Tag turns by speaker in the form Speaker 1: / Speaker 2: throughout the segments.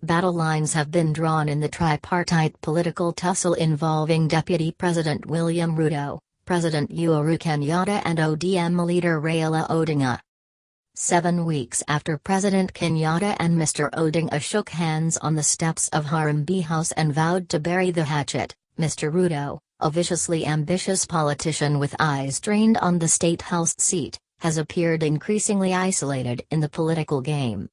Speaker 1: Battle lines have been drawn in the tripartite political tussle involving Deputy President William Ruto, President Uhuru Kenyatta and ODM leader Raila Odinga. 7 weeks after President Kenyatta and Mr Odinga shook hands on the steps of Harambee House and vowed to bury the hatchet, Mr Ruto, a viciously ambitious politician with eyes trained on the State House seat, has appeared increasingly isolated in the political game.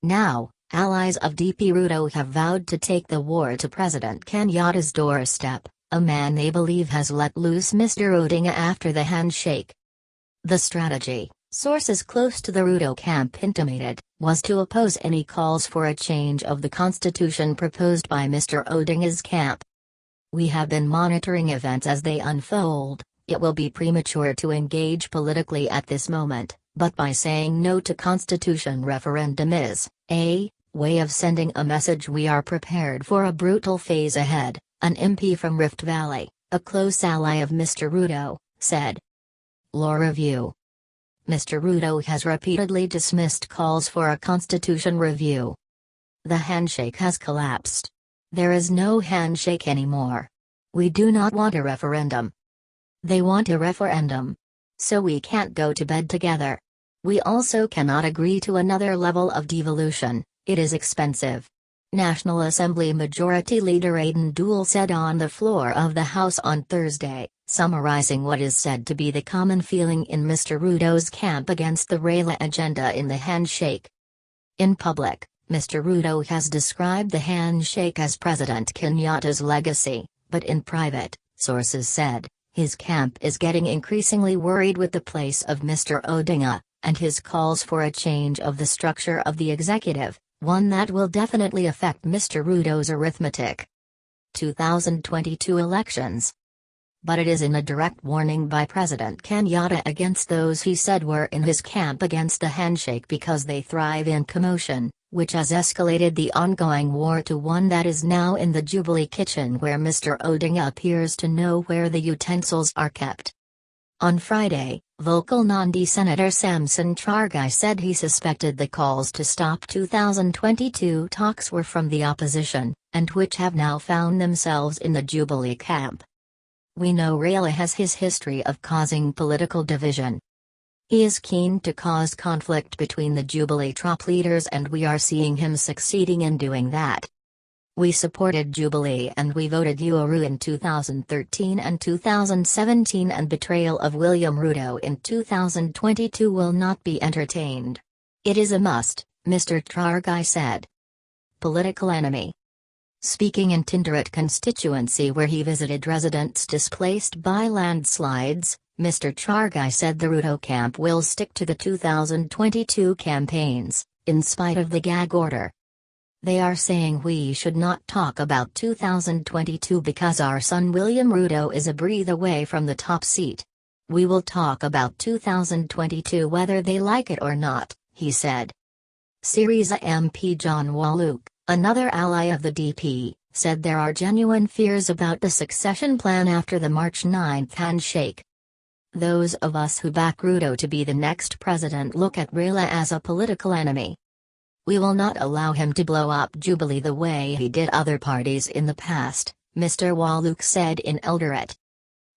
Speaker 1: Now, allies of DP Ruto have vowed to take the war to President Kenyatta's doorstep, a man they believe has let loose Mr Odinga after the handshake. The strategy, sources close to the Ruto camp intimated, was to oppose any calls for a change of the constitution proposed by Mr Odinga's camp. "We have been monitoring events as they unfold. It will be premature to engage politically at this moment, but by saying no to constitution referendum is a way of sending a message we are prepared for a brutal phase ahead," an MP from Rift Valley, a close ally of Mr Ruto, said. Law Review. Mr Ruto has repeatedly dismissed calls for a constitution review. "The handshake has collapsed. There is no handshake anymore. We do not want a referendum. They want a referendum. So we can't go to bed together. We also cannot agree to another level of devolution, it is expensive," National Assembly Majority Leader Aidan Doole said on the floor of the House on Thursday, summarizing what is said to be the common feeling in Mr Ruto's camp against the Raila agenda in the handshake. In public, Mr Ruto has described the handshake as President Kenyatta's legacy, but in private, sources said, his camp is getting increasingly worried with the place of Mr Odinga, and his calls for a change of the structure of the executive, one that will definitely affect Mr Ruto's arithmetic. 2022 elections. But it is in a direct warning by President Kenyatta against those he said were in his camp against the handshake because they thrive in commotion, which has escalated the ongoing war to one that is now in the Jubilee kitchen where Mr Odinga appears to know where the utensils are kept. On Friday, vocal Nandi Senator Samson Cherargei said he suspected the calls to stop 2022 talks were from the opposition, and which have now found themselves in the Jubilee camp. "We know Raila has his history of causing political division. He is keen to cause conflict between the Jubilee top leaders and we are seeing him succeeding in doing that. We supported Jubilee and we voted Uhuru in 2013 and 2017 and betrayal of William Ruto in 2022 will not be entertained. It is a must," Mr Cherargei said. Political enemy. Speaking in Tinderet constituency where he visited residents displaced by landslides, Mr Cherargei said the Ruto camp will stick to the 2022 campaigns, in spite of the gag order. "They are saying we should not talk about 2022 because our son William Ruto is a breath away from the top seat. We will talk about 2022 whether they like it or not," he said. Syriza MP John Waluk, another ally of the DP, said there are genuine fears about the succession plan after the March 9 handshake. "Those of us who back Ruto to be the next president look at Raila as a political enemy. We will not allow him to blow up Jubilee the way he did other parties in the past," Mr Waluk said in Eldoret.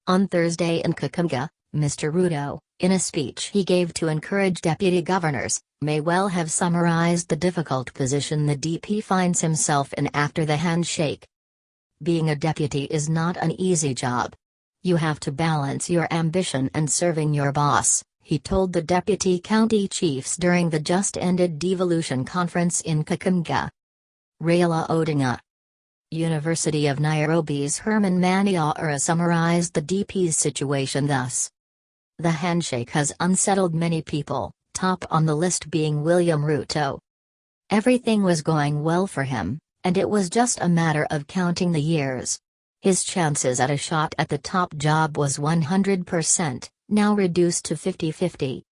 Speaker 1: On Thursday in Kakamega, Mr Ruto, in a speech he gave to encourage deputy governors, may well have summarized the difficult position the DP finds himself in after the handshake. "Being a deputy is not an easy job. You have to balance your ambition and serving your boss," he told the deputy county chiefs during the just-ended devolution conference in Kakamega. Raila Odinga. University of Nairobi's Herman Manyora summarized the DP's situation thus. "The handshake has unsettled many people, top on the list being William Ruto. Everything was going well for him, and it was just a matter of counting the years. His chances at a shot at the top job was 100%, now reduced to 50-50.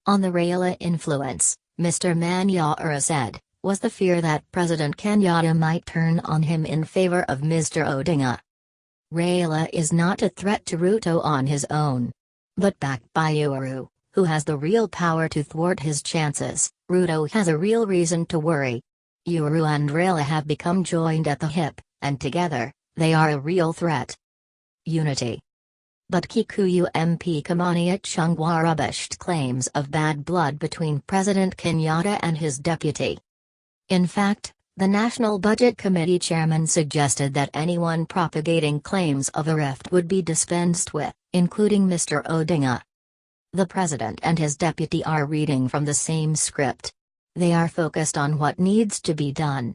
Speaker 1: On the Raila influence, Mr Manyora said, was the fear that President Kenyatta might turn on him in favor of Mr Odinga. Raila is not a threat to Ruto on his own. But backed by Uhuru, who has the real power to thwart his chances, Ruto has a real reason to worry. Uhuru and Raila have become joined at the hip, and together, they are a real threat. Unity. But Kikuyu MP Kimani Ichung'wah rubbished claims of bad blood between President Kenyatta and his deputy. In fact, the National Budget Committee chairman suggested that anyone propagating claims of a rift would be dispensed with, including Mr Odinga. The president and his deputy are reading from the same script. They are focused on what needs to be done.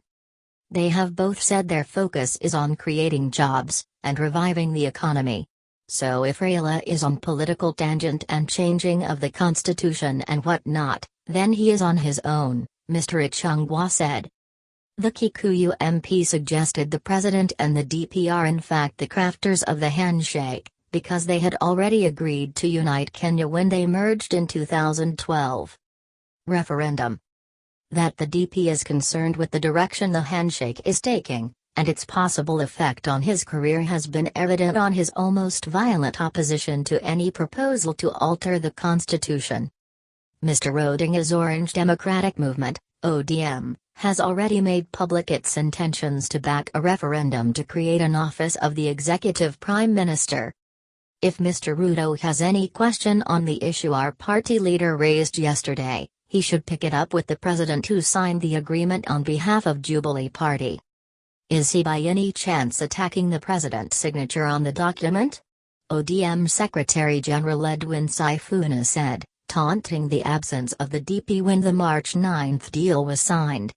Speaker 1: They have both said their focus is on creating jobs and reviving the economy. So if Raila is on political tangent and changing of the constitution and whatnot, then he is on his own, Mr Ichung'wah said. The Kikuyu MP suggested the president and the DP are in fact the crafters of the handshake, because they had already agreed to unite Kenya when they merged in 2012. Referendum. That the DP is concerned with the direction the handshake is taking, and its possible effect on his career has been evident on his almost violent opposition to any proposal to alter the constitution. Mr Odinga's Orange Democratic Movement, ODM, has already made public its intentions to back a referendum to create an office of the executive prime minister. If Mr Ruto has any question on the issue our party leader raised yesterday, he should pick it up with the president who signed the agreement on behalf of Jubilee Party. Is he by any chance attacking the president's signature on the document? ODM Secretary General Edwin Sifuna said, taunting the absence of the DP when the March 9 deal was signed.